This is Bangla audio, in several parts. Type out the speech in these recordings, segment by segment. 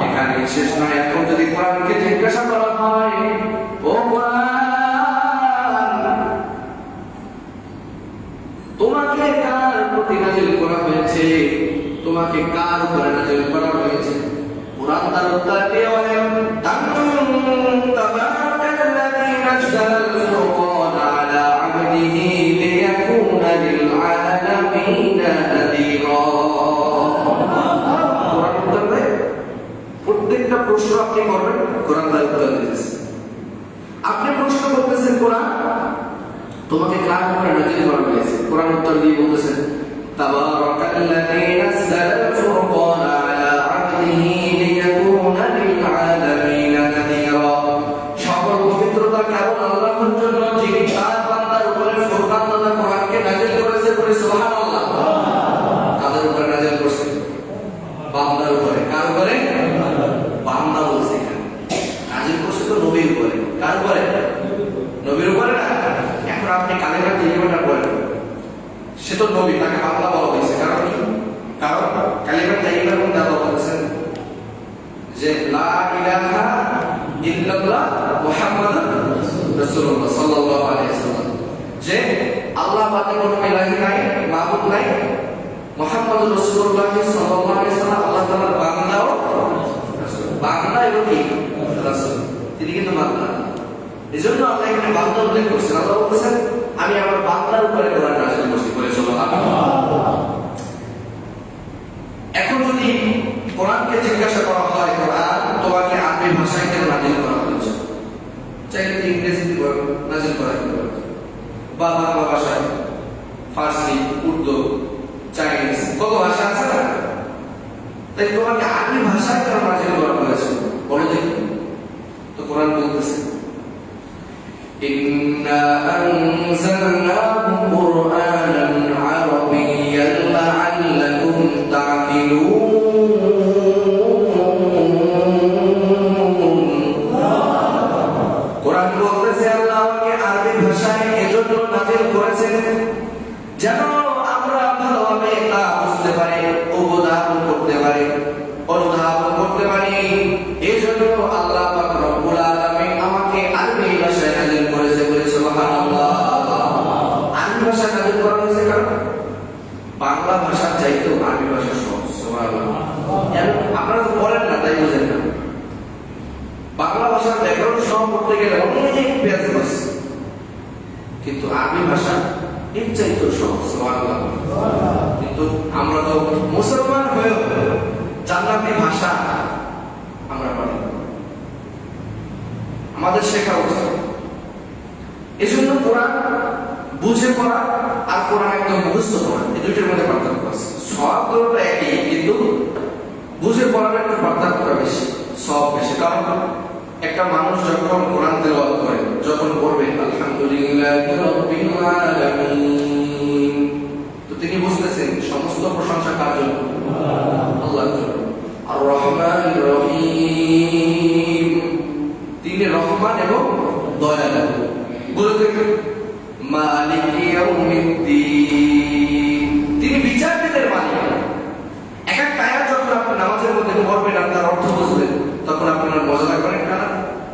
এখানে শেষ নয়। এখন যদি কোরআনকে জিজ্ঞাসা করা হয়, ও কোরআন, তোমাকে কার প্রতি নাযিল করা হয়েছে, তোমাকে কার উপরে নাযিল করা হয়েছে? কোরআন তার উত্তর দিয়ে বলেন, তাবারাকাল্লাযী নাযালাল ফুরকানা আলা আবদিহি লিয়াকুনা লিল আলামিনা নাযীরা। প্রত্যেকটা প্রশ্ন আপনি করবেন, কোরআন তার উত্তর দিতেছে। আপনি প্রশ্ন করতেছেন কোরআন তোমাকে কার উপরে নাযিল করা হয়েছে, কোরআন উত্তর দিয়ে বলতেছেন, তাবারাকাল্লাযী নাযালাল ফুরকানা আলা আবদিহি লিয়াকুনা লিল আলামিনা নাযীরা। সকল পবিত্রতা কেবল আল্লাহর জন্য, যিনি তার বান্দার উপরে ফুরকান তথা কোরআনকে নাযিল করেছে। বলে সুবহানাল্লাহ। কাদের উপরে নাযিল করেছে? বান্দার উপরে। কার উপরে? বান্দা বলছে এখানে। নাযিল করছে তো নবীর উপরে। কার উপরে? নবীর উপরে না। এখন আপনি কালেমা তৈরিটা বলেন, সে তো নবী, তাকে বান্দা বলা হয়েছে। কারণ কি? কারণ কালেমা তৈরিটার মধ্যে আল্লাহ বলেছেন যে লা ইলাহা ইল্লাল্লাহ মুহাম্মাদুর রাসূলুল্লাহ সাল্লাল্লাহু আলাইহি ওয়াসাল্লাম, যে আল্লাহ বাদে কোনো ইলাহি নাই, মাবুদ নাই, মুহাম্মাদুর রাসূলুল্লাহ সাল্লাল্লাহু আলাইহি ওয়াসাল্লাম আল্লাহ তাআলার বান্দা ও রাসূল। বান্দা এবং কি রাসূল, তিনি কিন্তু বান্দা। এজন্য আল্লাহ এখানে বান্দা উল্লেখ করেছেন। আল্লাহ বলেছেন, আমি আমার বান্দার উপরে কোরআন নাযিল করছি। বলে সুবহানাল্লাহ। এখন যদি কোরআনকে জিজ্ঞাসা করা হয়, কোরআন তোমাকে আরবি ভাষায় কেন নাযিল করা হয়েছে? চাইলে ইংরেজিতে নাযিল করা হতে পারে, বা বাংলা ভাষায়, ফার্সি, উর্দু, চাইনিজ, কত ভাষা আছে না? তাই তোমাকে আরবি ভাষায় কেন নাযিল করা হয়েছে বলো দেখি। তো কোরআন বলতেছে, ইন্না আনজালনাহু কুরআনান আরাবিয়্যান লাআল্লাকুম তা'কিলুন। কোরআন বলতেছে, আল্লাহ আমাকে আরবি ভাষায় এজন্য নাযিল করেছেন যেন আমরা ভালোভাবে তা বুঝতে পারি, উপধাবন করতে পারি, অনুধাবন করতে পারি। এজন্য আল্লাহ পাক রব্বুল আলামিন আমাকে আরবি ভাষায় নাযিল করেছে। বলে সুবহানাল্লাহ। আরবি ভাষায় নাযিল করা হয়েছে কারণ বাংলা ভাষার চাইতেও আরবি ভাষা সহজ। সুবহানাল্লাহ। আপনারা তো বলেন না, তাই বুঝেন না। বাংলা ভাষার ব্যাকরণ সহ করতে গেলে অনেক পেজ আছে, কিন্তু আরবি ভাষা এর চাইতেও সহজ। সুবহানাল্লাহ। কিন্তু আমরা তো মুসলমান হয়েও জান্নাতি ভাষা আমরা পারি, আমাদের শেখা উচিত। এজন্য কোরআন বুঝে পড়া আর কোরআন একদম মুখস্থ করা, এই দুইটার মধ্যে পার্থক্য আছে। সব দুটো একই, কিন্তু বুঝে পড়ার একটু পার্থক্য বেশি, সব বেশি। কারণ একটা মানুষ যখন কোরআন তেলাওয়াত করে, যখন পড়বে আলহামদুলিল্লাহি রাব্বিল আলামিন, তো তিনি বুঝতেছেন সমস্ত প্রশংসা কার জন্য? আল্লাহর জন্য। আর রহমানির রহিম, তিনি রহমান এবং দয়ালু। বলতে মালিক ইয়াউমিদ্দিন, তিনি বিচারকের মালিক। এক একটা আয়াত যখন আপনি নামাজের মধ্যে পড়বেন আর তার অর্থ বুঝবেন, তখন আপনার মজা লাগবে না?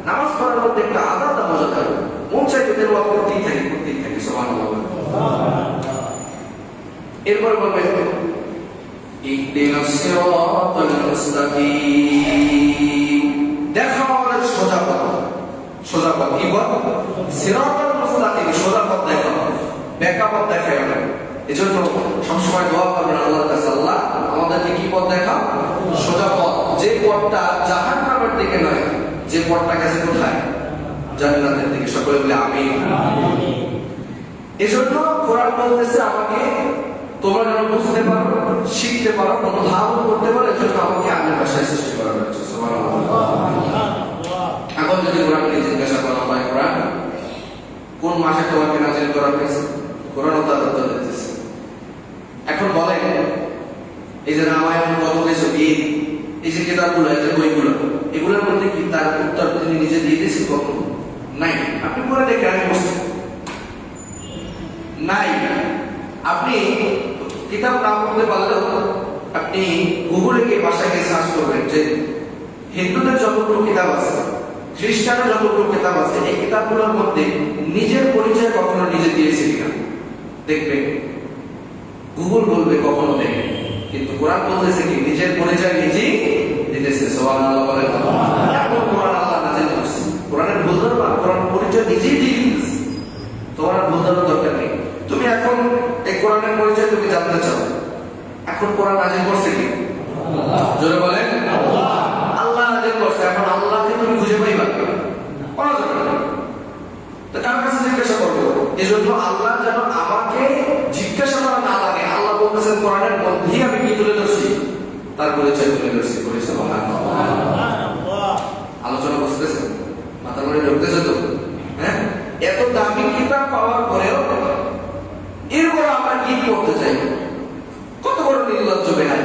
নামাজ পড়ার মধ্যে একটা আলাদা মজা থাকে, মন চাইতে তেলাওয়াত করতেই থাকি। সুবহানাল্লাহ। এরপর বলবেন ইহদিনাস সিরাতাল মুস্তাকিম, দেখো আমাদের সোজা পথ। সোজা পথ কি পথ? সিরাতাল মুস্তাকিম, সোজা পথ দেখো, ব্যাকা পথ দেখায় না। এজন্য সবসময় দোয়া করবেন আল্লাহর কাছে, আল্লাহ আমাদেরকে কি পথ দেখাও? সোজা পথ, যে পথটা জাহান্নামের দিকে নয়, যে পথটা গেছে কোথায়? জান্নাতের দিকে। সকলে বলে আমিন। এজন্য কোরআন বলতেছে আমাকে তোমরা যেন বুঝতে পারো, শিখতে পারো, অনুধাবন করতে পারো, এজন্য আমাকে আরবি ভাষায় সৃষ্টি করা হয়েছে। সুবহানাল্লাহ। এখন যদি কোরআনকে জিজ্ঞাসা করা হয়, কোরআন কোন মাসে তোমাকে নাযিল করা হয়েছে, কোরআন তার উত্তর দিতেছে। এখন বলেন, এই যে রামায়ণ, কত কিছু, গীত, এই যে কিতাবগুলো, এই যে বইগুলো, এগুলোর মধ্যে কি তার উত্তর তিনি নিজে দিয়ে দিয়েছেন? কখন নাই। আপনি পড়ে দেখে আমি বুঝতে নাই। আপনি কিতাব না পড়তে পারলেও আপনি গুগলে গিয়ে বাসায় গিয়ে সার্চ করবেন যে হিন্দুদের যতগুলো কিতাব আছে, খ্রিস্টানের যতগুলো কিতাব আছে, এই কিতাবগুলোর মধ্যে নিজের পরিচয় কখনো নিজে দিয়েছে কিনা দেখবেন। গুগল বলবে কখনো নেই, কিন্তু কোরআন বলতেছে কি নিজের পরিচয় নিজেই দিতেছে। সুবহানাল্লাহ বলেন। এখন কোরআন আল্লাহ নাযিল করছে, কোরআনের ভুল ধরবা, কোরআন পরিচয় নিজেই দিয়ে দিতেছে, তোমার ভুল ধরার দরকার নেই। তুমি এখন এই কোরআনের পরিচয় তুমি জানতে চাও, এখন কোরআন নাযিল করছে কি? জোরে বলেন আল্লাহ নাযিল করছে। এখন আল্লাহকে তুমি খুঁজে পাইবা পাওয়া যাবে না, তো কার কাছে জিজ্ঞাসা করবো? এই জন্য আল্লাহ যেন আমাকে জিজ্ঞাসা করা না লাগে, আল্লাহ বলতেছেন কোরআনের মধ্যেই আমি কি তুলে ধরছি, তার পরিচয় তুলে ধরছি। আলোচনা বুঝতেছেন? মাথা করে ঢুকতেছে তো? হ্যাঁ, এত দামি কিতাব পাওয়ার পরেও এরপর আমরা কি করতে চাই? কত বড় নির্লজ্জ বেহায়,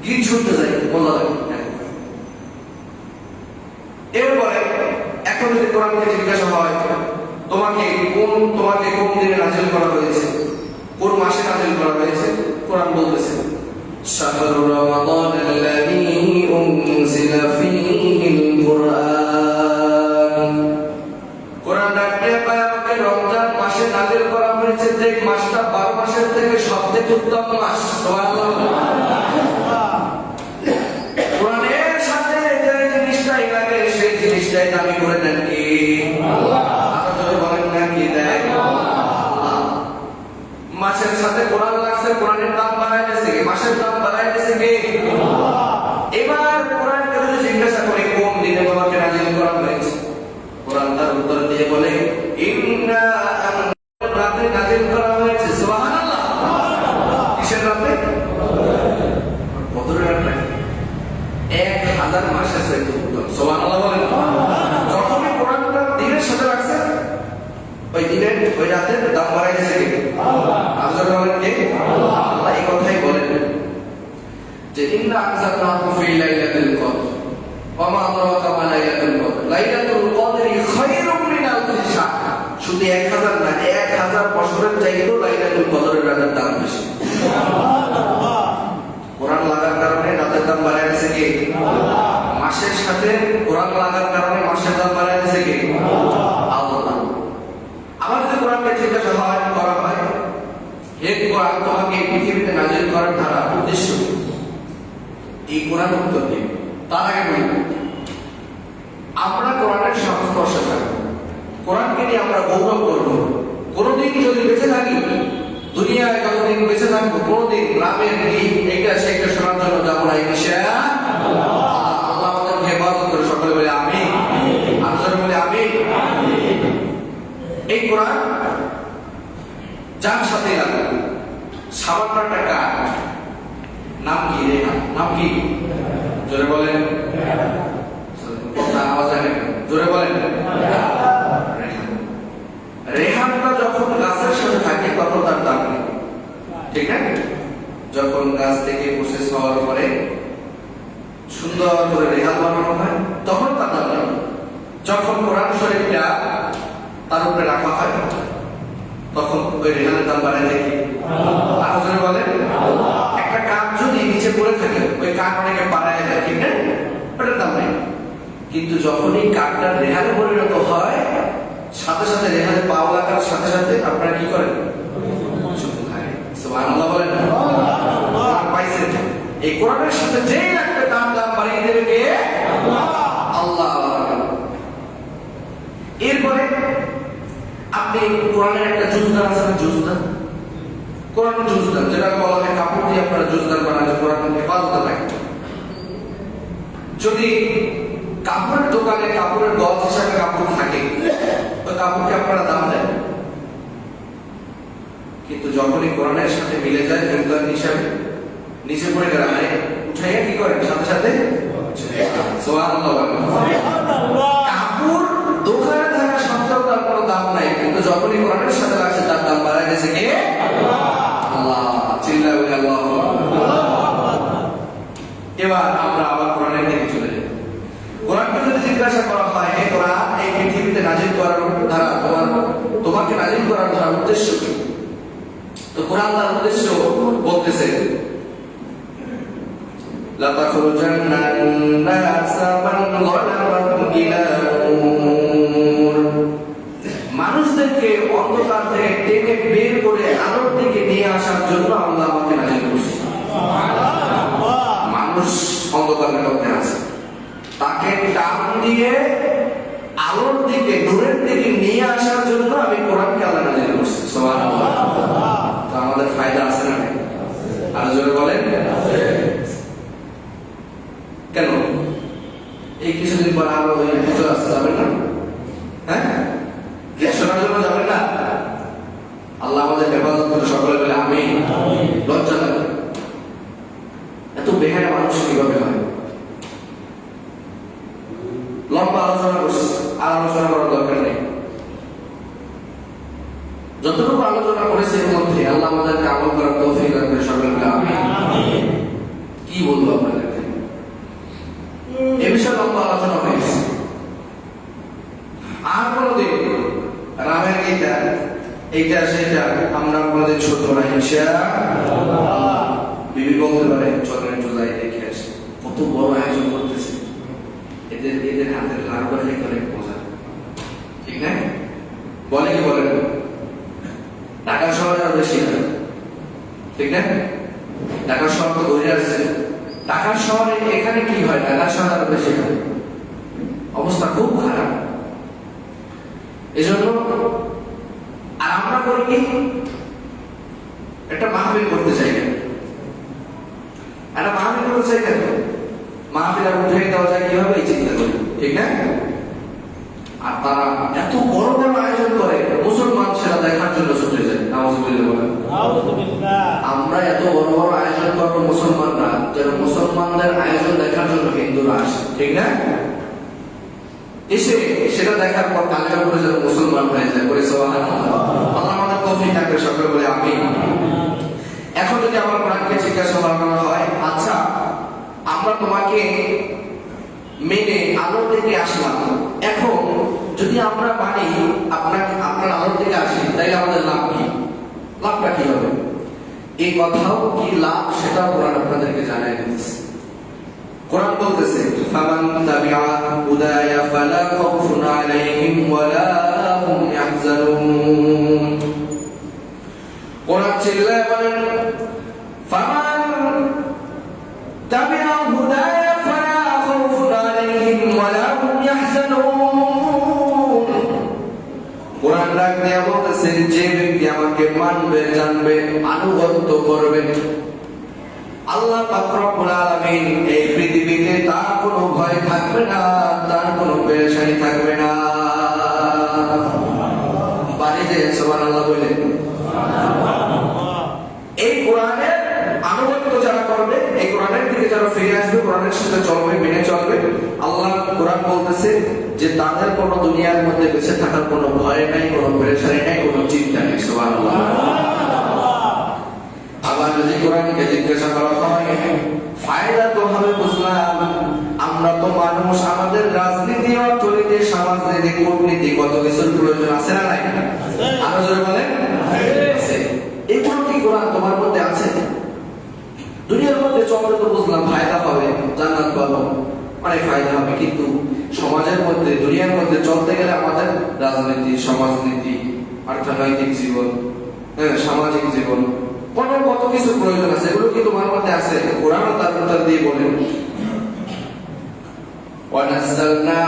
গীত শুনতে যাই মজা লাগে। এরপরে এখন যদি কোরআনকে জিজ্ঞাসা হয় তোমাকে কোন দিনে নাযিল করা হয়েছে, কোন মাসে নাযিল করা হয়েছে, কোরআন বলতেছে শাহরু রমাদানাল্লাযী উনজিলা ফীহিল কুরআন। কোরআন ডাকে পায় আমাকে রমজান মাসে নাযিল করা হয়েছে, যে মাসটা 12 মাসের থেকে সবথেকে উত্তম মাস। সুবহানাল্লাহ। কোরআনের সাথে যে জিনিসটাই লাগে সেই জিনিসটাই দামি করে দেন কি আল্লাহ। আপনারা বলেন না কি দেয় আল্লাহ। মাসের সাথে কোরআন লাগছে, কোরআনের দাম বাড়ায় দিয়েছে কি? মাসের দাম বাড়ায় দিয়েছে কি আল্লাহ। এবার কোরআনকে যদি জিজ্ঞাসা করি কোন দিনে তোমাকে নাযিল করা হয়েছে, কোরআন তার উত্তর দিয়ে বলে ইন্না রাতে নাযিল করা হয়েছে। সুবহানাল্লাহ। কিসের রাতে? বদরের রাতে। 1000 মাসের চাইতে উত্তম। সুবহানাল্লাহ বলেন। যখনই কোরআনটা দিনের সাথে রাখছে, ওই দিনের ওই রাতের দাম বাড়াই দিয়েছে কে আল্লাহ। আল্লাহ বলেন কে আল্লাহ। আল্লাহ এই কথাই বলেন যে ইন্না আনজালনাহু ফি লাইলাতিল কদর ওয়া মা আদরাকা মা লাইলাতুল কদর লাইলাতুল কদরি খায়রুম মিন আলফি শাহর। শুধু 1000 না, 1000 বছরের চাইতেও লাইলাতুল কদরের রাতের দাম বেশি। সুবহানাল্লাহ। কোরআন লাগার কারণে রাতের দাম বাড়ায় দিয়েছে কে আল্লাহ। মাসের সাথে কোরআন লাগার কারণে মাসের দাম বাড়ায় দিয়েছে কে আল্লাহ। আবার যদি কোরআনকে জিজ্ঞাসা করা হয় হে কোরআন তোমাকে এই পৃথিবীতে নাযিল করার ধারা উদ্দেশ্য, এই কোরআন উত্তর দিবে। তার আগে বলি আমরা কোরআনের সংস্পর্শে থাকবো, কোরআনকে নিয়ে আমরা গৌরব করবো। কোনদিন যদি বেঁচে থাকি, দুনিয়ায় যতদিন বেঁচে থাকবো, কোনদিন গ্রামের গীত এইটা সেইটা শোনার জন্য যাবো না ইনশাআল্লাহ। আল্লাহ আমাদেরকে হেফাজত করে। সকলে বলে আমিন। আল্লাহ বলে আমিন। এই কোরআন যার সাথে লাগবে সামান্য একটা কাঠ, নাম কি? রেহান। নাম কি? জোরে বলেন। কথা আওয়াজ আসে, জোরে বলেন। রেহানটা যখন গাছের সাথে থাকে তখন তার দাম নেই, ঠিক না? যখন গাছ থেকে প্রসেস হওয়ার পরে সুন্দর করে রেহান বানানো হয় তখন তার দাম নেই। যখন কোরআন শরীফটা তার উপরে রাখা হয় তখন ওই রেহানের দাম বাড়ায় দেখি আল্লাহ। জোরে বলেন। একটা কাঠ যদি নিচে পড়ে থাকে ওই কাঠ অনেকে বাড়ায় দেয়, ঠিক না? ওটার দাম নেই। কিন্তু যখন এই কাঠটা রেহানে পরিণত হয় সাথে সাথে রেহানে পাওয়া লাগার সাথে সাথে আপনারা কি করেন? সুবহানাল্লাহ বলেন। পাইছেন এই কোরআনের সাথে যেই রাখবে তার দাম বাড়িয়ে দেবে কে আল্লাহ। এরপরে আপনি কোরআনের একটা জুজদান আছে না, জুজদান, কোরআনের জুজদান, যেটা বলা হয় কাপড় দিয়ে আপনারা জুজদান বানান, কোরআনের হেফাজতে থাকে। যদি কাপড়ের দোকানে কাপড়ের গজ হিসাবে কাপড় থাকে তো কাপড়কে আপনারা দাম দেন, কিন্তু যখনই কোরআনের সাথে মিলে যায় জুজদান হিসাবে নিচে পড়ে গেলে উঠাইয়া কি করেন সাথে সাথে। সুবহানাল্লাহ। কাপড় দোকানে থাকা সত্ত্বেও তার কোনো দাম নাই, কিন্তু যখনই কোরআনের সাথে লাগছে তার দাম বাড়ায় গেছে কে আল্লাহ। চিল্লায় বলে আল্লাহ। এবার আমরা আবার কোরআনের দিকে চলে যাই। কোরআনকে যদি জিজ্ঞাসা করা হয় হে কোরআন এই পৃথিবীতে নাযিল করার ধারা, তোমাকে নাযিল করার ধারা উদ্দেশ্য কি, তো কোরআন তার উদ্দেশ্য বলতেছে লাতাখরুজান্না আন-নাসা মান যালামাহুম ইলা নূর। মানুষদেরকে অন্ধকার থেকে টেনে বের করে আলোর দিকে নিয়ে আসার জন্য আল্লাহ আমাকে নাজিল করেছে। মানুষ অন্ধকারের মধ্যে আছে, তাকে টান দিয়ে আলোর দিকে, নূরের দিকে নিয়ে আসার জন্য আমি কোরআনকে আল্লাহ নাজিল করছি। সুবহানাল্লাহ। তো আমাদের ফায়দা আছে না? আর জোরে বলেন কেন? এই কিছুদিন পর আরো ওই পুজো আসতে যাবেন না? হ্যাঁ, শোনার জন্য যাবেন না? আল্লাহ আমাদের হেফাজত করে সকলে বলে আমিন। লজ্জা লাগে, এত বেহায়া মানুষ কিভাবে হয়? লম্বা আলোচনা করছি, আর আলোচনা করার দরকার নেই। যতটুকু আলোচনা করেছে এর মধ্যে আল্লাহ আমাদেরকে আমল করার তৌফিক দান করে সকলে বলে আমিন। কি বলবো আপনাদেরকে, এ বিষয়ে লম্বা আলোচনা হয়েছে। আর কোনদিন রামের গীতা এইটা সেটা আমরা কোনদিন ছোট না, ইনশাআল্লাহ। বিবি বলতে পারে চলেন একটু যাই দেখে আসি, কত বড় আয়োজন করতেছে। এদের হাতের লাড়ু করে খেতে অনেক মজা, ঠিক না? বলে কি বলেন? ঢাকা শহরে আরো বেশি হয়, ঠিক না? ঢাকা শহর তো ঘুরে আসছে। ঢাকা শহরে এখানে কি হয়? ঢাকা শহরে আরো বেশি হয়, অবস্থা খুব খারাপ। এজন্য আর আমরা করি কি, একটা মাহফিল করতে চাই না, একটা মাহফিল করতে চাই কেন? মাহফিল আর উঠে দেওয়া যায় কিভাবে, এই চিন্তা করি, ঠিক না? আর তারা এত বড় বড় আয়োজন করে, মুসলমান সেটা দেখার জন্য ছুটে যায়। নাউযুবিল্লাহ বলেন। আমরা এত বড় বড় আয়োজন করবো মুসলমানরা, যেন মুসলমানদের আয়োজন দেখার জন্য হিন্দুরা আসে, ঠিক না? এসে সেটা দেখার পর কালের উপরে যেন মুসলমান হয়ে যায়। করে সুবহানাল্লাহ। আল্লাহ আমাদের তৌফিক দান করে সকলে বলে আমিন। এখন যদি আমার কোরআনকে জিজ্ঞাসা করা হয়, আচ্ছা আমরা তোমাকে মেনে আলোর দিকে আসলাম, এখন যদি আমরা মানি আপনাকে, আপনার আলোর দিকে আসি, তাইলে আমাদের লাভ কি? লাভটা কি হবে? এই কথাও কি লাভ, সেটা কোরআন আপনাদেরকে জানাই দিতেছে। কোরআন বলতেছে ফামান তাবিআ হুদায়া ফালা খাউফুন আলাইহিম ওয়ালা হুম ইয়াহজানুন। কোরআন চিল্লায় বলেন ফামান তাবিআ হুদায়া ফালা খাউফুন আলাইহিম ওয়ালা হুম ইয়াহজানুন। কোরআন ডাক দিয়ে বলতেছে যে ব্যক্তি আমাকে মানবে, জানবে, আনুগত্য করবে, আল্লাহ পাক রব্বুল আলামিন এই পৃথিবীতে তার কোনো ভয় থাকবে না, তার কোনো পেরেশানি থাকবে না। বাড়িতে সুবহানাল্লাহ বলেন। এই কোরআনের আনুগত্য যারা করবে, এই কোরআনের দিকে যারা ফিরে আসবে, কোরআনের সাথে চলবে, মেনে চলবে, আল্লাহ কোরআন বলতেছে যে তাদের কোনো দুনিয়ার মধ্যে বেঁচে থাকার কোনো ভয় নাই, কোনো পেরেশানি নাই, কোনো চিন্তা নেই। সুবহানাল্লাহ। আবার যদি কোরআনকে জিজ্ঞাসা করা হয়, ফায়দা তো হবে বুঝলাম, আমরা তো মানুষ, আমাদের রাজনীতি, অর্থনীতি, সমাজনীতি, কূটনীতি, কত কিছুর প্রয়োজন আছে না নাই? আরো জোরে বলেন আছে। এগুলো কি কোরআন তোমার মধ্যে আছে? দুনিয়ার মধ্যে চলতে তো বুঝলাম ফায়দা হবে, জান্নাত পাবো, অনেক ফায়দা হবে, কিন্তু সমাজের মধ্যে, দুনিয়ার মধ্যে চলতে গেলে আমাদের রাজনীতি, সমাজনীতি, অর্থনৈতিক জীবন, সামাজিক জীবন, কত কিছু প্রয়োজন আছে। এগুলো কি তোমার মধ্যে আছে? কোরআন তার উত্তর দিয়ে বলেন ওয়ানাজ্জালনা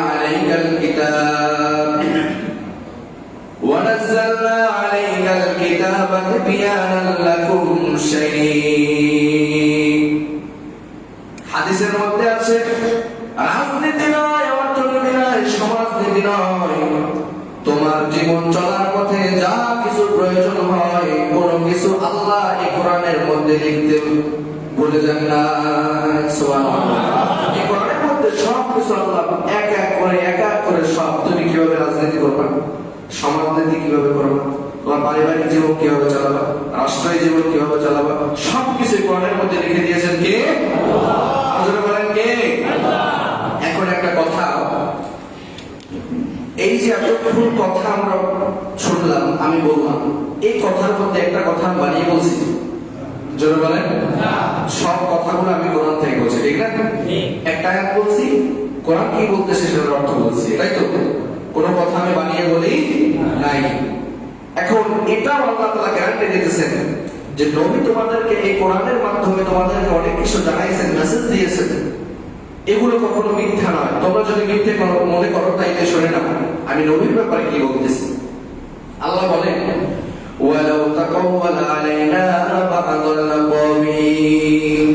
আলাইকাল কিতাবা তিবয়ানান লাকুম শাই'আন। হাদিসের মধ্যে আছে রাজনীতি নয়, অর্থনীতি নয়, সমাজনীতি নয়, তোমার জীবন চলার পথে যা কিছু প্রয়োজন হয়, কোনো কিছু আল্লাহ এই কোরআনের মধ্যে লিখতে বলে যান না। সুবহানাল্লাহ। এই কোরআনের মধ্যে সব কিছু আল্লাহ এক এক করে সব, তুমি কিভাবে রাজনীতি করবা, সমাজনীতি কিভাবে করবা, তোমার পারিবারিক জীবন কিভাবে চালাবা, রাষ্ট্রীয় জীবন কিভাবে চালাবা, সবকিছু কোরআনের মধ্যে লিখে দিয়েছেন কে? আল্লাহ। বলেন কে? এখন একটা কথা, এই যে এতক্ষণ কথা আমরা শুনলাম, আমি বললাম, এই কথার মধ্যে একটা কথা বানিয়ে বলছি, জোরে বলেন, সব কথাগুলো আমি কোরআন থেকে বলছি, ঠিক না? একটা আয়াত বলছি, কোরআন কি বলতেছে সেটার অর্থ বলছি, তাই তো? কোনো কথা আমি বানিয়ে বলি নাই। এখন এটাও আল্লাহ তাআলা গ্যারান্টি দিতেছেন যে নবী তোমাদেরকে এই কোরআনের মাধ্যমে তোমাদেরকে অনেক কিছু জানাইছেন, মেসেজ দিয়েছেন, এগুলো কখনো মিথ্যা নয়। তোমরা যদি মিথ্যে মনে করো তাইলে শুনে নাও আমি নবীর ব্যাপারে কি বলতেছি। আল্লাহ বলেন ওয়ালাউ তাকাওয়ালা আলাইনা বা'দাল আকাওয়িল,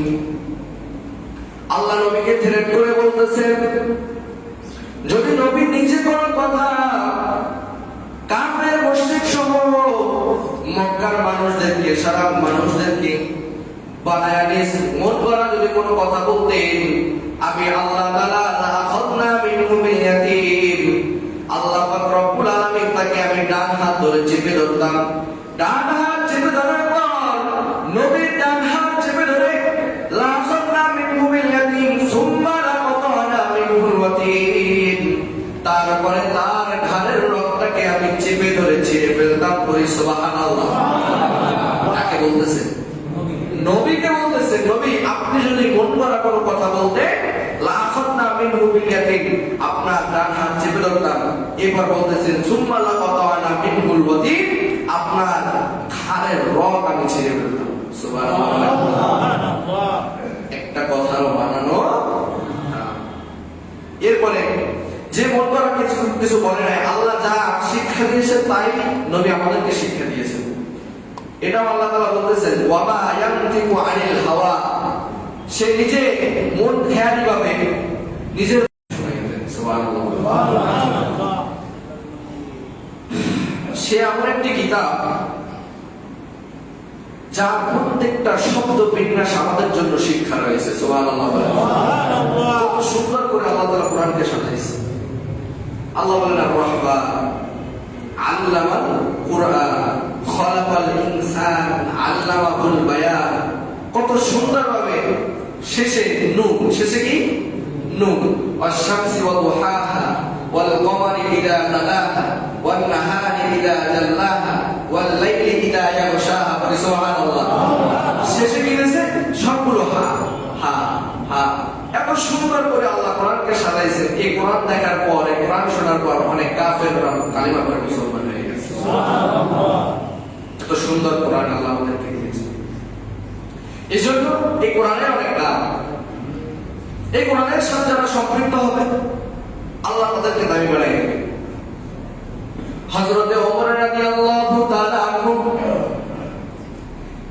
আল্লাহ নবীকে থ্রেট করে বলতেছেন যদি নবী নিজে কোনো কথা কাফের মুশরিক সহ মক্কার মানুষদেরকে, সারা মানুষদেরকে বানায়া নিয়ে মন করা যদি কোনো কথা বলতেন, আমি আল্লাহ তাআলা আখাযনা মিনহু বিল ইয়াতিম, আল্লাহ পাক রব্বুল আলামিন তাকে আমি ডান হাত ধরে চেপে ধরতাম। ডান হাত চেপে ধরার পর নবীর ডান হাত চেপে ধরে লা আখাযনা মিনহু বিল ইয়াতিম সুম্মা লাকাতানা মিনহুল ওয়াতিন, তারপরে তার ঘাড়ের রগটাকে আমি চেপে ধরে ছিঁড়ে ফেলতাম। করি সুবহানাল্লাহ। কাকে বলতেছে? নবীকে বলতেছে। নবী আপনি যদি মন করা কোনো কথা বলতে লা আখাযনা মিনহু বিল ইয়াতিম, আপনার ডান হাত চেপে ধরতাম। এবার বলতেছেন সুম্মা লাকাতানা মিনহুল ওয়াতিন, আপনার ঘাড়ের রগ আমি ছিঁড়ে ফেলতাম। সুবহানাল্লাহ। একটা কথারও বানানো। এরপরে যে মন করা কিছু বলে নাই, আল্লাহ যা শিক্ষা দিয়েছেন তাই নবী আমাদেরকে শিক্ষা দিয়েছেন। এটাও আল্লাহ তাআলা বলতেছেন ওয়া মা ইয়ানতিকু আনিল হাওয়া, সে নিজে মন খেয়ালি ভাবে নিজের সুবহানাল্লাহ। সে এমন একটি কিতাব যার প্রত্যেকটা শব্দ বিন্যাস আমাদের জন্য শিক্ষা রয়েছে। সুবহানাল্লাহ। কত সুন্দর করে আল্লাহ তাআলা কোরআনকে সাজাইছে। আল্লাহ বলেন আর রহমান আল্লামাল কুরআন খলাকাল ইনসান আল্লামাহুল বায়ান, কত সুন্দরভাবে শেষে নূন, শেষে কি নূন, ওয়াশ-শামসি ওয়া দুহাহা ওয়াল কমারি ইযা তালাহা ওয়ান নাহারি ইযা জাল্লাহা ওয়াল লাইলি ইযা ইয়াগশাহা। সুবহানাল্লাহ। শেষে কি দিয়েছে? সবগুলো হা হা হা। এত সুন্দর করে আল্লাহ কোরআনকে সাজাইছেন। এই কোরআন দেখার পর, এই কোরআন শোনার পর অনেক কাফেররা কালিমা পড়ে মুসলমান হয়ে গেছে। সুবহানাল্লাহ। এত সুন্দর কোরআন আল্লাহ আমাদেরকে দিয়েছেন। এজন্য এই কোরআনের অনেক দাম। এই কোরআনের সাথে যারা সম্পৃক্ত হবে আল্লাহ তাদেরকে দামি বানাই দেবে। হযরতে ওমর রাদিয়াল্লাহু তাআলা আনহু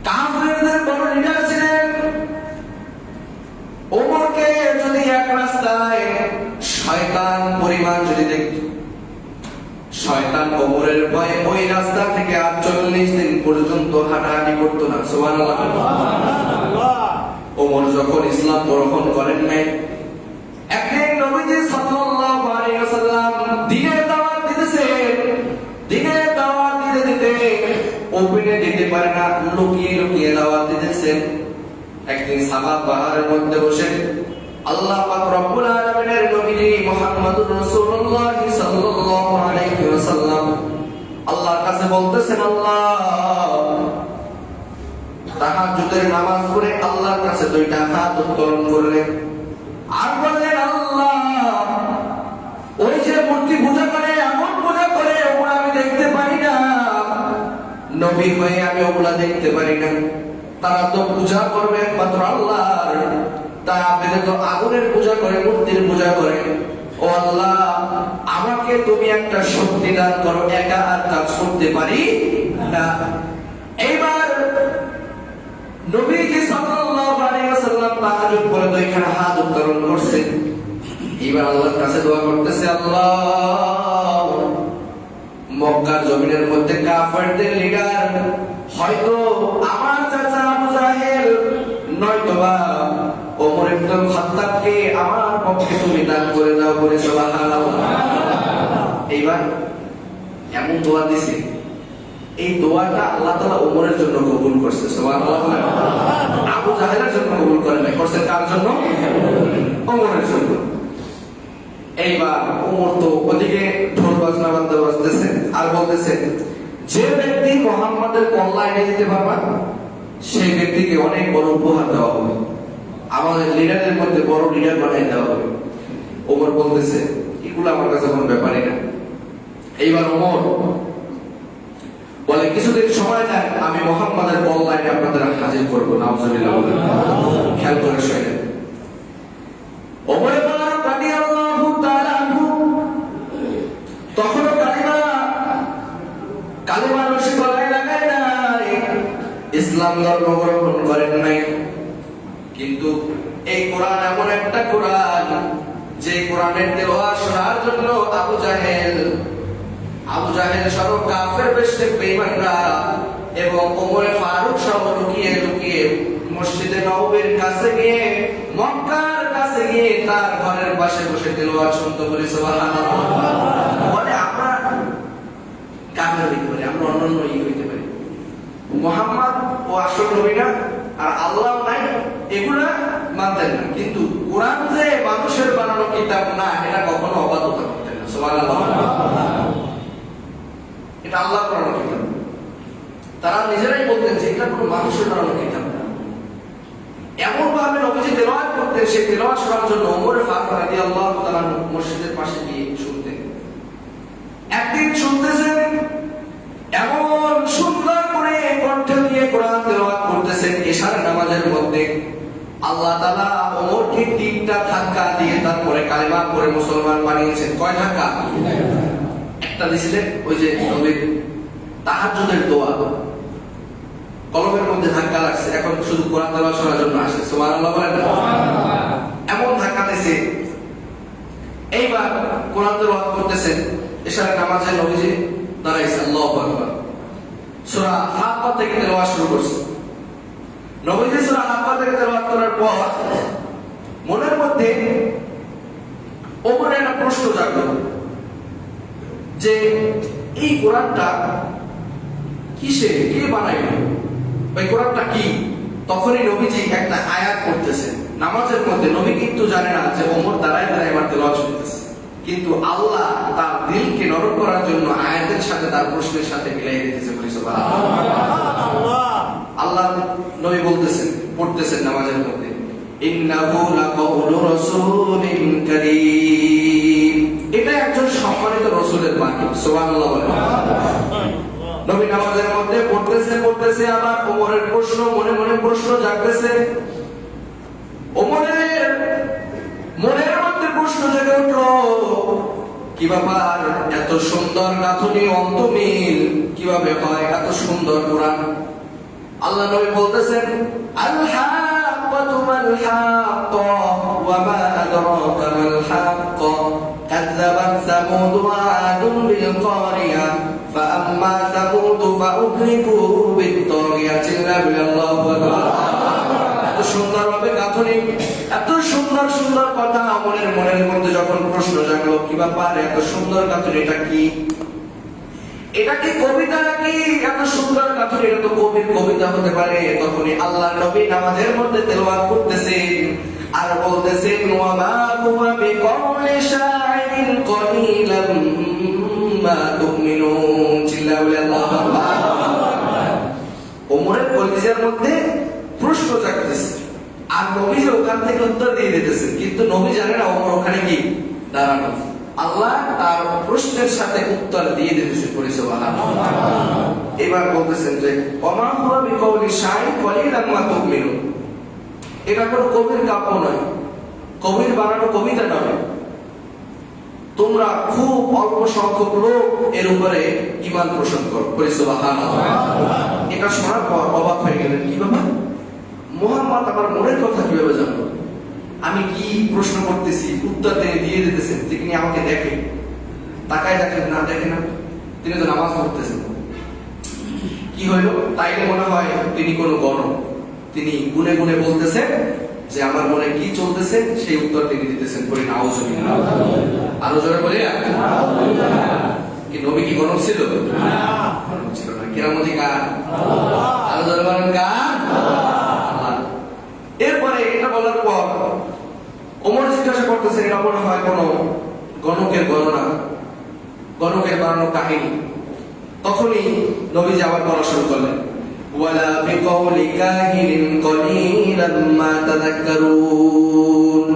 কাফেরদের বড় লিডার ছিলেন। ওমরকে যদি এক রাস্তায় শয়তান পরিমাণ যদি দেখত, শয়তান ওমরের ভয়ে ওই রাস্তা থেকে আর 40 দিন পর্যন্ত হাঁটাহাঁটি করতো না। সুবহানাল্লাহ। ওমর যখন ইসলাম গ্রহণ করেন নাই, একদিন নবীজি সাল্লাল্লাহু আলাইহি ওয়াসাল্লাম দ্বীনের দাওয়াত দিতেছেন। দ্বীনের দাওয়াত দিতে ওপেনে দিতে পারে না, লুকিয়ে লুকিয়ে দাওয়াত দিতেছেন। একদিন সাফা পাহাড়ের মধ্যে বসে আল্লাহ পাক রব্বুল আলামিনের নবী মুহাম্মদুর রাসূলুল্লাহ সাল্লাল্লাহু আলাইহি ওয়াসাল্লাম আল্লাহর কাছে বলতেছেন, আল্লাহ, তাহাজ্জুদের নামাজ পড়ে আল্লাহর কাছে দুইটা হাত উত্তোলন করলেন আর বললেন, আল্লাহ, ওই যে মূর্তি পূজা করে, এমন পূজা করে ওগুলো আমি দেখতে পারি না। নবী হয়ে আমি ওগুলা দেখতে পারি না। তারা তো পূজা করবে একমাত্র আল্লাহর, তা আপনি তো আগুনের পূজা করে, মূর্তির পূজা করে। ও আল্লাহ, আমাকে তুমি একটা শক্তি দান করো, একা আর কাজ করতে পারি না। এইবার নবীজি সাল্লাল্লাহু আলাইহি ওয়াসাল্লাম তাহাজ্জুদ পড়ে তো এখানে হাত উত্তোলন করছেন। এবার আল্লাহর কাছে দোয়া করতেছে, আল্লাহ, মক্কার জমিনের মধ্যে কাফেরদের লিডার হয়তো আমার চাচা আবু জাহেল, নয়তোবা ওমর ইবনে খাত্তাবকে আমার পক্ষে তুমি দান করে দাও। করে সুবহানাল্লাহ। এইবার এমন দোয়া দিছে, এই দোয়াটা আল্লাহ তাআলা ওমরের জন্য কবুল করছে। সুবহানাল্লাহ। আবু জাহেলের জন্য কবুল করেন নাই, করছেন কার জন্য? ওমরের জন্য। এইবার ওমর তো ওদিকে ঢোল বাজনা বাজতেছে আর বলতেছে, যে ব্যক্তি মুহাম্মাদের কল্যাণে যেতে পারবে সেই ব্যক্তিকে অনেক বড় উপহার দেওয়া হবে। আমাদের লিডারের মধ্যে বড় লিডার বানিয়ে দেওয়া হবে। ওমর বলতেছে এগুলো আমার কাছে কোনো ব্যাপারই না। এইবার ওমর বলে কিছুদিন সময় দেন, আমি মুহাম্মাদের বল্লায় আপনাদের হাজির করবো। নাউজুবিল্লাহ। খেয়াল করে শোনেন, ওমর ফারুক রাদিয়াল্লাহু তাআলা আনহু তখনও কালিমা রশি গলায় লাগায় নাই, ইসলাম ধর্ম গ্রহণ করেন নাই। কিন্তু এই কোরআন এমন একটা কোরআন যে কোরআনের তেলাওয়াত শোনার জন্য আবু জাহেল সহ কাফের বেশে বেঈমানরা এবং ওমর ফারুক সহ লুকিয়ে লুকিয়ে মসজিদে নববীর কাছে গিয়ে, মক্কার কাছে গিয়ে তার ঘরের পাশে বসে তেলাওয়াত শুনতে বলে। সুবহানাল্লাহ। বলে আমরা কাফের হইতে পারি, আমরা অন্যান্য হইতে পারি, মুহাম্মদ ও আসল নবী না, আর আল্লাহ নাই, এগুলা মানতেন না। কিন্তু কোরআন যে মানুষের বানানো কিতাব না, এটা কখনো অবাধ্যতা করতেন না। সুবহানাল্লাহ। এটা আল্লাহর বানানো কিতাব। তারা নিজেরাই বলতেন যে এটা কোনো মানুষের বানানো কিতাব না। এমন ভাবে নবীজি তেলাওয়াত করতেন, সেই তেলাওয়াত শোনার জন্য ওমর ফারুক রাদিয়াল্লাহু তাআলা মসজিদের পাশে গিয়ে শুনতেন। একদিন শুনতেছেন, এমন সুন্দর করে কণ্ঠ দিয়ে কোরআন তেলাওয়াত করতেছেন ইশার নামাজের মধ্যে। আল্লাহ তাআলা ওমরকে 3টা ধাক্কা দিয়ে তারপরে কালেমা পড়ে মুসলমান বানিয়েছেন। কয় ধাক্কা? একটা দিছিলেন ওই যে নবীর তাহাজ্জুদের দোয়া, কলমের মধ্যে ধাক্কা লাগছে, এখন শুধু কোরআন তেলাওয়াত শোনার জন্য আসে। সুবহানাল্লাহ বলেন। এমন ধাক্কা দিয়েছে। এইবার কোরআন তেলাওয়াত করতেছেন, ইশার নামাজে নবীজি দাঁড়াইছে, আল্লাহু আকবার। সূরা হাক্কা থেকে তেলাওয়াত শুরু করছে। নবীজি সূরা হাক্কা থেকে তেলাওয়াত করার পর মনের মধ্যে ওমরের একটা প্রশ্ন জাগলো যে এই কোরআনটা কিসে, কে বানাইলো, এই কোরআনটা কি? তখনই নবীজি একটা আয়াত পড়তেছেন নামাজের মধ্যে। নবী কিন্তু জানে না যে ওমর দাঁড়ায় দাঁড়ায় আমার তেলাওয়াত শুনতেছে, কিন্তু আল্লাহ তার দিলকে নরম করার জন্য আয়াতের সাথে তার প্রশ্নের সাথে মিলাই দিতেছে। আল্লাহ নবী বলতেছেন, পড়তেছেন নামাজের মধ্যে, ইন্নাহু লাকাউলু রাসূলিন কারীম। এটা একজন সম্মানিত রাসূলের বাণী। সুবহানাল্লাহ বলেন। নবী নামাজের মধ্যে পড়তেছে আবার ওমরের প্রশ্ন, মনে মনে প্রশ্ন জাগতেছে। ওমরের মনের মধ্যে প্রশ্ন জেগে উঠলো, কি ব্যাপার, এত সুন্দর গাঁথনি অন্তমিল কিভাবে হয়, এত সুন্দর কোরআন? আল্লাহ নবী বলতেছেন, আল হাক্কাতু মাল হাক্কা ওয়া মা আদরাকা মাল হাক্কা কাযাবাত সামুদ ওয়া আদুন বিল কারিয়া ফাআম্মা সামুদ ফাউহলিকু বিত-তাগিয়াতি আল্লাহু আকবার। এত সুন্দর ভাবে গাঁথনি, এত সুন্দর সুন্দর কথা। মনের মধ্যে যখন প্রশ্ন জাগলো, কি ব্যাপার, এত সুন্দর গাঁথনি, এটা কি? এটা কি কবিতা নাকি? এত সুন্দর গাঁথনি, এটা তো কবির কবিতা হতে পারে। তখনই আল্লাহর নবী নামাজের মধ্যে তেলাওয়াত করতেছেন আর বলতেছেন, ওয়া মা হুয়া বিকাউলি শাইরিন কলিলাম মা তুমিনুন। চিল্লাউলি আল্লাহু আকবার। ওমরের কলিজার মধ্যে প্রশ্ন জাগতেছে আর নবী ওখান থেকে উত্তর দিয়ে দিতেছেন, কিন্তু নবী জানে না ওমর ওখানে কি দাঁড়ানো। আল্লাহ তার প্রশ্নের সাথে উত্তর দিয়ে দিতেছে। সুবহানাল্লাহ। এবার বলতেছেন যে ওমা হুয়া বিকাউলি শাইরিন কলিলাম মা তুমিনুন। এটা কোনো কবির কাব্য নয়, কবির বানানো কবিতা নয়। তোমরা খুব অল্প সংখ্যক লোক এর উপরে ঈমান পোষণ করো। সুবহানাল্লাহ। এটা শোনার পর অবাক হয়ে গেলেন, কি ব্যাপার, মুহাম্মদ আমার মনের কথা কিভাবে জানলো? আমি কি প্রশ্ন করতেছি উত্তর তিনি দিয়ে দিতেছেন। তিনি আমাকে দেখে, তাকায় দেখেন না, দেখে না, তিনি তো নামাজ পড়তেছেন। কি হইল? তাইলে মনে হয় তিনি কোনো গণক। তিনি গুনে গুনে বলতেছেন যে আমার মনে কি চলতেছে, সেই উত্তর তিনি দিতেছেন। বলি নাউজুবিল্লাহ। আরো জোরে বলি না? কি নবী কি গণক ছিল? গণক ছিল না। কেরামতি কার? আরো জোরে বলেন কার? এরপরে এটা বলার পর ওমর জিজ্ঞাসা করতেছেন, এটা মনে হয় কোন গণকের গণনা, গণকের বানানো কাহিনী। তখনই নবীজি আবার বলা শুরু করলেন, ওয়ালা বিকাউলি কাহিনিন কলিলাম মা তাযাক্কারুন।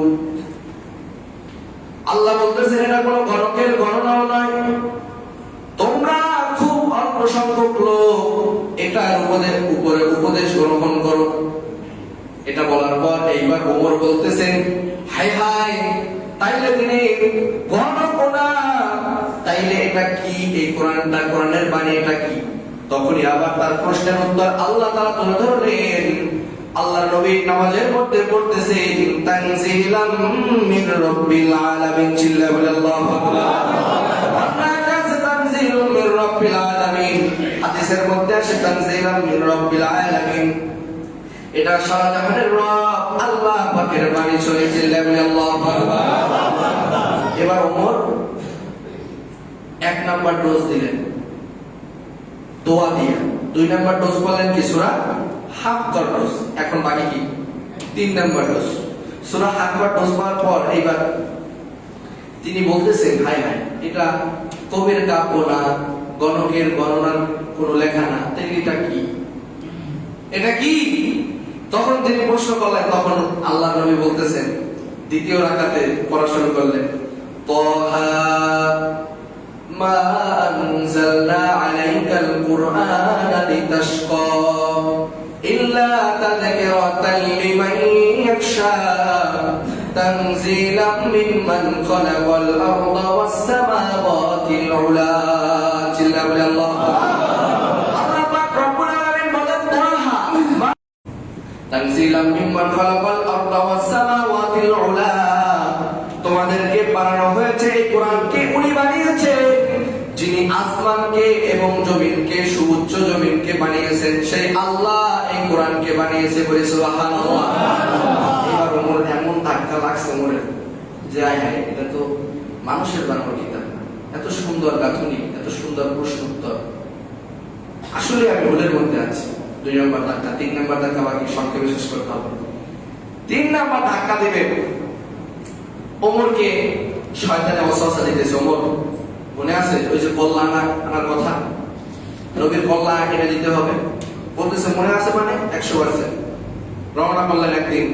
আল্লাহ বলতেছেন এটা কোনো গণকের গণনাও নয়, তোমরা খুব অল্প সংখ্যক লোক এটার উপরে উপদেশ গ্রহণ করো। এটা বলার পর এইবার ওমর বলতেছেন, হায় হায়, তাইলে তিনি গণক না, তাইলে এটা কি? এই কোরআনটা, কোরআনের বাণী এটা কি? তখনই আবার তার প্রশ্নের উত্তর আল্লাহ তাআলা তুলে ধরলেন। আল্লাহর নবী নামাজের মধ্যে পড়তেছেন, তানজিলাম মির রাব্বিল আলামিন, চিল্লা বলে আল্লাহু আকবার। আপনার কাছে তানজিলুম মির রাব্বিল আলামিন, হাদিসের মধ্যে আসে তানজিলাম মির রাব্বিল আলামিন, এটা সারা জাহানের রব আল্লাহ পাকের বাণী চলে, চিল্লা বলে আল্লাহু আকবার। এবার ওমর এক নাম্বার ডোজ দিলেন দোয়া দিয়ে, দুই নাম্বার ডোজ বললেন কি? সূরা হাক্কার ডোজ। এখন বাকি কি? তিন নাম্বার ডোজ। সূরা হাক্কার ডোজ পাওয়ার পর এইবার তিনি বলতেছেন, হাই হাই, এটা কবির কাব্য না, গণকের গণনার কোন লেখা না, তাই এটা কি? এটা কি? তখন তিনি প্রশ্ন করলেন, তখন আল্লাহ নবী বলতেছেন, দ্বিতীয় রাকাতে পড়া শুরু করলেন, তাহা মা আনজালনা আলাইকাল কুরআনা লিতাশকা ইল্লা তাযকিরাতাল লিমান ইয়াখশা তানজিলাম মিম্মান খালাকাল আরদা ওয়াস সামাওয়াতিল উলা, চিল্লা বলে আল্লাহু আকবার। আল্লাহ পাক রব্বুল আলামিন বলেন, তাহা তানজিলাম মিম্মান খালাকাল আরদা ওয়াস সামাওয়াতিল উলা, তোমাদেরকে বানানো হয়েছে এই কোরআনকে, উনি বানিয়েছেন যিনি আসমানকে এবং জমিনকে, সুউচ্চ জমিনকে বানিয়েছেন, সেই আল্লাহ এই কোরআনকে বানিয়েছে, বলে সুবহানাল্লাহ। এবার ওমর এমন ধাক্কা লাগছে ওমরের যে আয় হায়, এটা তো মানুষের বানানো কিতাব, এত সুন্দর গাঁথনি, এত সুন্দর প্রশ্ন উত্তর, আসলে আমি ভুলের মধ্যে আছি। দুই নম্বর ধাক্কা, তিন নম্বর ধাক্কা বাকি, সংক্ষেপে শেষ করতে হবে। তিন নম্বর ধাক্কা দিবে ওমরকে শয়তানে ওয়াসওয়াসা দিতেছে। ওমর মনে আছে ওই যে কল্লা আনার কথা, নবীর কল্লা এনে দিতে হবে, বলতেছে মনে আছে মানে 100%। রওনা করলেন একদিন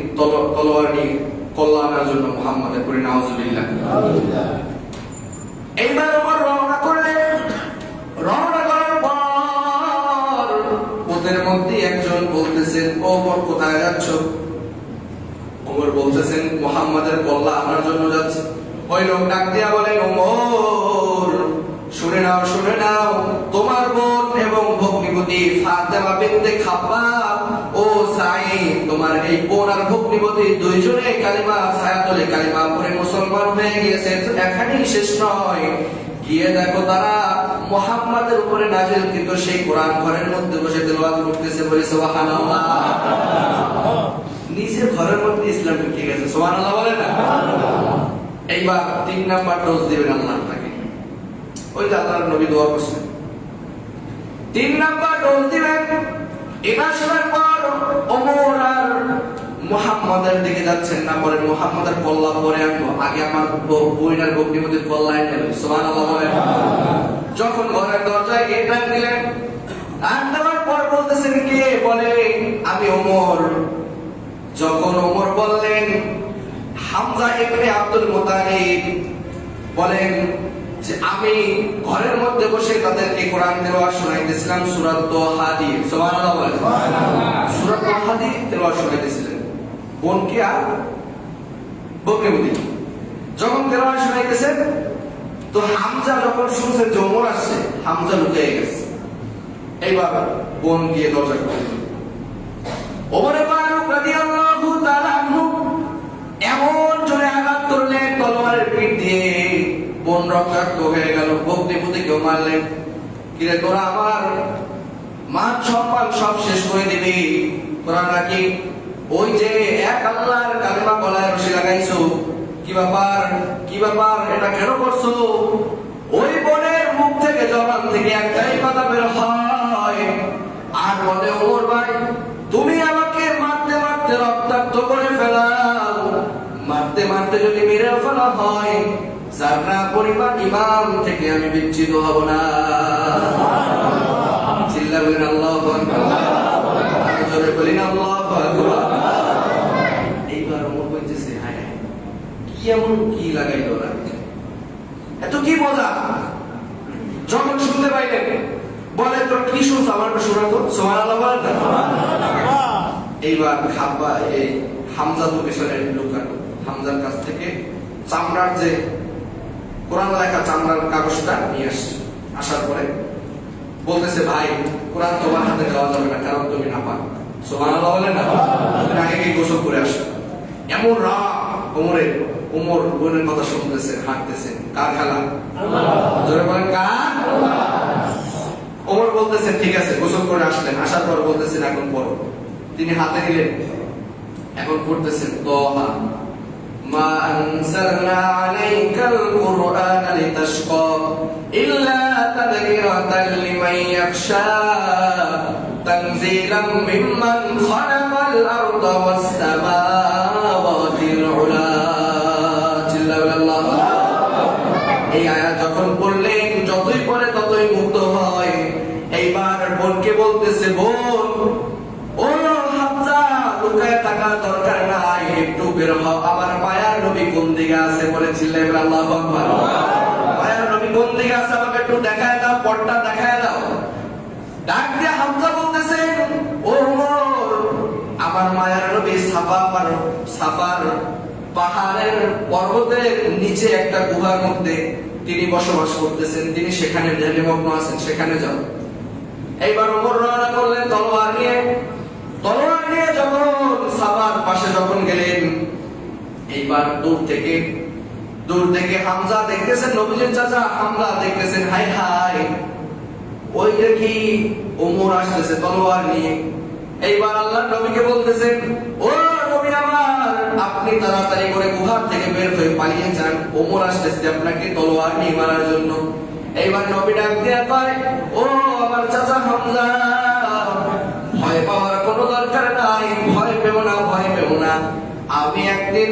তলোয়ার নিয়ে কল্লা আনার জন্য মুহাম্মদের পরে, নাউজুবিল্লাহ। এইবার ওমর রওনা করলেন। রওনা করার পর ওদের মধ্যে একজন বলতেছেন, ওমর কোথায় যাচ্ছ? ওমর বলতেছেন, মুহাম্মাদের কল্লা আনার জন্য যাচ্ছে। ওই লোক ডাক দিয়া বলেন, ওমর শুনে নাও, শুনে নাও, তোমার বোন এবং ভগ্নিপতি ফাতেমা বিনতে খাব্বাব ও সাঈদ, তোমার এই বোন আর ভগ্নিপতি দুইজনে কালিমা ছায়াতলে কালিমা পড়ে মুসলমান হয়ে গিয়েছে। এখানেই শেষ নয়, গিয়ে দেখো তারা মুহাম্মাদের উপরে নাযিলকৃত সেই কোরআন ঘরের মধ্যে বসে তেলাওয়াত করতেছে, বলে সুবহানাল্লাহ। নিজের ঘরের মধ্যে ইসলাম ঢুকে গেছে, সুবহানাল্লাহ বলে না? এইবার তিন নাম্বার ডোজ দিবেন আল্লাহ তাকে, ওই যে আল্লাহর নবী দোয়া করছেন, তিন নাম্বার ডোজ দিবেন। এটা শোনার পর ওমর আর মুহাম্মাদের দিকে যাচ্ছেন না, বলেন মুহাম্মাদের কল্লা পরে আনবো, আগে আমার বইন আর ভগ্নিপতির কল্লা এনে দেব, সুবহানাল্লাহ বলেন। যখন ঘরের দরজায় গিয়ে ডাক দিলেন, ডাক দেওয়ার পর বলতেছেন কে? বলে আমি ওমর। যখন ওমর বললেন, হামজা ইবনে আব্দুল মুতালিব বলেন যে আমি ঘরের মধ্যে বসে তাদেরকে কোরআন তেলাওয়াত শোনাইতেছিলাম, সূরা তাহা দিয়ে, সুবহানাল্লাহ বলেন, সূরা তাহা দিয়ে তেলাওয়াত শোনাইতেছিলেন বোনকে আর ভগ্নিপতি। যখন তেলাওয়াত শোনাইতেছেন তো হামজা যখন শুনছেন যে ওমর আসছে, হামজা লুকিয়ে গেছে। এইবার বোন গিয়ে দরজা খুলে দিল। ওমর ফারুক রাদিয়াল্লাহু তাআলা আনহু এমন জোরে আঘাত করলেন তলোয়ারের পিঠ দিয়ে, বোন রক্তাক্ত হয়ে গেল। ভগ্নিপতিকেও মারলেন। কিরে তোরা আমার মান সম্মান সব শেষ করে দিবি, তোরা নাকি ওই যে এক আল্লাহর কালিমা গলায় রশি লাগাইছো, কি ব্যাপার, কি ব্যাপার, এটা কেন করছো? ওই বোনের মুখ থেকে, জবান থেকে একটাই কথা বের হয় আর বলে, ওমর ভাই তুমি আমাকে মারতে মারতে রক্তাক্ত করে ফেলাও, মারতে মারতে যদি মেরে ফেলা হয়, যারা পরিবার ইমাম থেকে আমি বিচ্ছিন্ন হব না। চিল্লাবেন আল্লাহু আকবার। জোরে বলি না আল্লাহু আকবার। এইবার ওমর বলতেছে হায় হায় কি এমন কি লাগাইলো না, এত কি মজা। যখন শুনতে পাইলেন বলে তোর কি শুনছ আমার শোনা তো, সুবহানাল্লাহ বলেন না। এইবার খাব্বা এই হামজা তো পিছনে লুকানো, হামজার কাছ থেকে চামড়ার যে কোরআন লেখা চামড়ার কাগজটা নিয়ে আসছে। আসার পরে বলতেছে ভাই কোরআন তোমার হাতে দেওয়া যাবে না, কারণ তুমি না পাক। সুবহানাল্লাহ বলেন না। তুমি আগে কি গোসল করে আসো। এমন রাগ ওমরের, ওমর বোনের কথা শুনতেছেন, হাঁটতেছেন। কার খেলা? জোরে বলেন কার? ওমর বলতেছেন ঠিক আছে, গোসল করে আসলেন। আসার পর বলতেছেন এখন পড়ো। তিনি হাতে নিলেন, এখন পড়তেছেন তাহা মা আনসালনা আলাইকাল কুরআনা লিতাশকা ইল্লা তাযকিরাতাল লিমান ইয়াখশা তানজিলাম মিম্মান খালাকাল আরদা ওয়াস সামাওয়াতিল উলা। চিল্লাল্লাহু। এই আয়াত যখন পড়লেন যতই পড়ে ততই মুগ্ধ হয়। এইবার বোনকে বলতেছে বোন ও হামজা লুকায় থাকার দরকার নাই, একটু বের হও, আমার মায়ার নবী কোন দিকে আছে বলে চিল্লাইবেন আল্লাহু আকবার। মায়ার নবী কোন দিকে আছে আমাকে একটু দেখায় দাও, পথটা দেখায় দাও। ডাক দিয়ে হামজা বলতেছেন ও ওমর আমার মায়ার নবী সাফার পাহাড়ের পর্বতের নিচে একটা গুহার মধ্যে তিনি বসবাস করতেছেন, তিনি সেখানে ধ্যানমগ্ন আছেন, সেখানে যাও। এইবার ওমর রওনা করলেন তলোয়ার নিয়ে। তলোয়ার নিয়ে যখন সাফার পাশে যখন গেলেন, এইবার দূর থেকে হামজা দেখতেছেন, নবীজির চাচা হামজা দেখতেছেন হাই হাই ওই দেখি ওমর আসতেছে তলোয়ার নিয়ে। এইবার আল্লাহর নবীকে বলতেছেন ও নবী আমার আপনি তাড়াতাড়ি করে গুহার থেকে বের হয়ে পালিয়ে যান, ওমর আসতেছে আপনাকে তলোয়ার নিয়ে মারার জন্য। এইবার নবী ডাক দিয়ে কয় ও আমার চাচা হামজা ভয় পাওয়ার কোনো দরকার নাই, ভয় পেও না, ভয় পেও না। আমি একদিন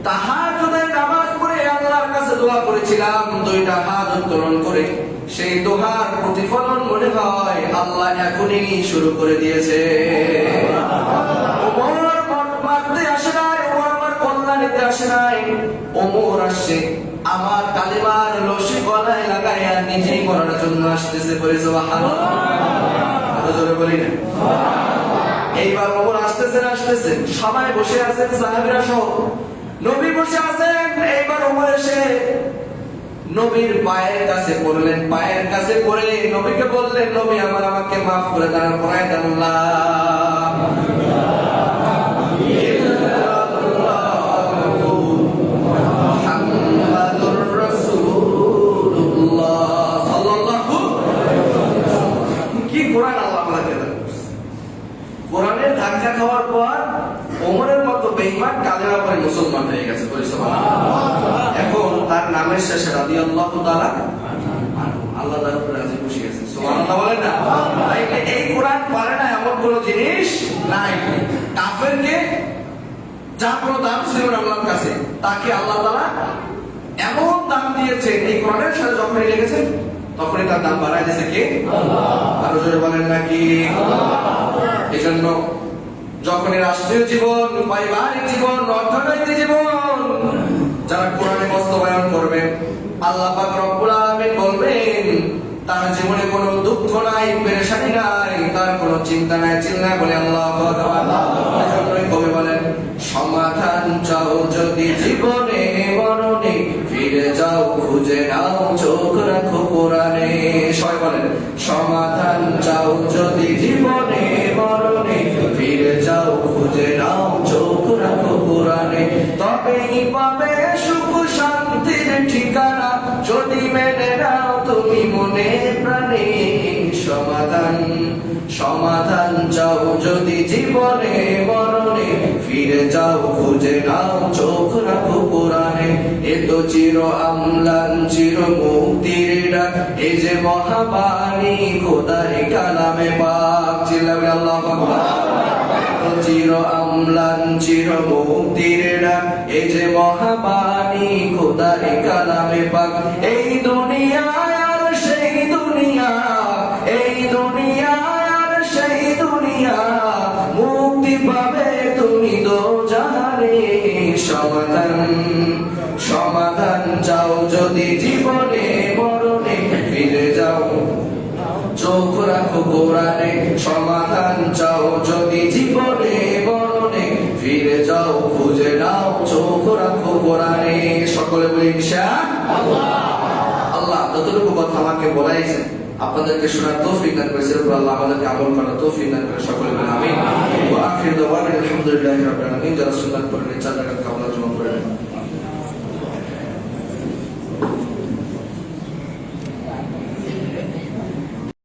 তাহাজ্জুদের নামাজ পড়ে আল্লাহর কাছে দোয়া করেছিলাম, দুইটা হাত উত্তোলন করে। সেই দোয়ার প্রতিফলন মনে হয় আল্লাহ এখনই শুরু করে দিয়েছে। ওমর মারতে আসে নাই, ওমর আমার কল্যাণ নিতে আসে নাই, ওমর আসছে আমার কালিমার রশি গলায় লাগাইয়া নিজেই মরার জন্য আসতেছে। বলে সুবহানাল্লাহ, জোরে বলি না। এইবার ওমর আসতেছেন, সবাই বসে আছেন, সাহাবীরা সহ নবী বসে আছেন। এইবার ওমর এসে নবীর পায়ের কাছে পড়লেন, পায়ের কাছে পড়ে নবীকে বললেন নবী আমার আমাকে মাফ করে দেন, পড়ায় দেন মুহাম্মাদুর রাসূলুল্লাহ সাল্লাল্লাহু কি কোরআন আল্লাহ আপনাকে দেন। কোরআনের ধাক্কা খাওয়ার পর ওমরের মতো বেঈমান কালেমা পড়ে মুসলমান হয়ে গেছে। এখন তার নামের শেষে রাদিয়াল্লাহু তাআলা আল্লাহ তার উপরে রাজি খুশি গেছে। সুবহানাল্লাহ বলেন না। এই কোরআন পারে না এমন কোন জিনিস নাই। কাফেরকে যার কোনো দাম ছিল না আল্লাহর কাছে, তাকে আল্লাহ তাআলা এমন দাম দিয়েছে, এই কোরআনের সাথে যখনই লেগেছে তখনই তার দাম বাড়ায় দিয়েছে কে? আল্লাহ। আরো জোরে বলেন নাকি? এজন্য যখনই রাষ্ট্রীয় জীবন, পারিবারিক জীবন, অর্থনৈতিক জীবন যারা কোরআনে বাস্তবায়ন করবেন, আল্লাহ পাক রব্বুল আলামিন বলবেন তার জীবনে কোনো দুঃখ নাই, পেরেশানি নাই, তার কোনো চিন্তা নাই। চিন্তা বলে আল্লাহু আকবার। এজন্যই কবি বলেন সমাধান চাও যদি জীবনে মরণে, ফিরে যাও খুঁজে নাও চোখ রাখো কোরআনে। সবাই বলেন সমাধান চাও যদি জীবনে মরণে, ফিরে যাও খুঁজে নাও চোখ রাখো কোরআনে। তবেই পাবে সুখ শান্তির ঠিকানা, যদি মেনে নাও তুমি মনে প্রাণে। সমাধান চাও যদি জীবনে মরণে, ফিরে যাও খুঁজে নাও চোখ রাখো কোরআনে। এ তো চির আমলান চির মুক্তির ডাক, এ যে মহাবাণী খোদার কালামে পাক। চিল্লাবেন আল্লাহু আকবার। চির আমলান চির মুক্তির ডাক, এ যে মহাবাণী খোদার কালামে পাক। এই দুনিয়ায় আর সেই দুনিয়া, এই দুনিয়ায় আর সেই দুনিয়া, দিয়া মুক্তি পাবে তুমি দোজাহারে। সমাধান চাও যদি জীবনে মরণে, ফিরে যাও চোখ রাখো কোরআনে। সমাধান চাও যদি জীবনে মরণে, ফিরে যাও খুঁজে নাও চোখ রাখো কোরআনে। সকলে বলি ইনশাআল্লাহ। আল্লাহ যতটুকু কথা আমাকে বলাইছেন আপনাদেরকে শোনার তৌফিক দান করেছেন, আল্লাহ আমাদেরকে আমল করার তৌফিক দান করে। সকলে বলি আমিন। ওয়া আখিরু দাওয়ানা আলহামদুলিল্লাহি রাব্বিল আলামিন। যারা সুন্নাত পড়েন চাঁদা কামলা জমা করে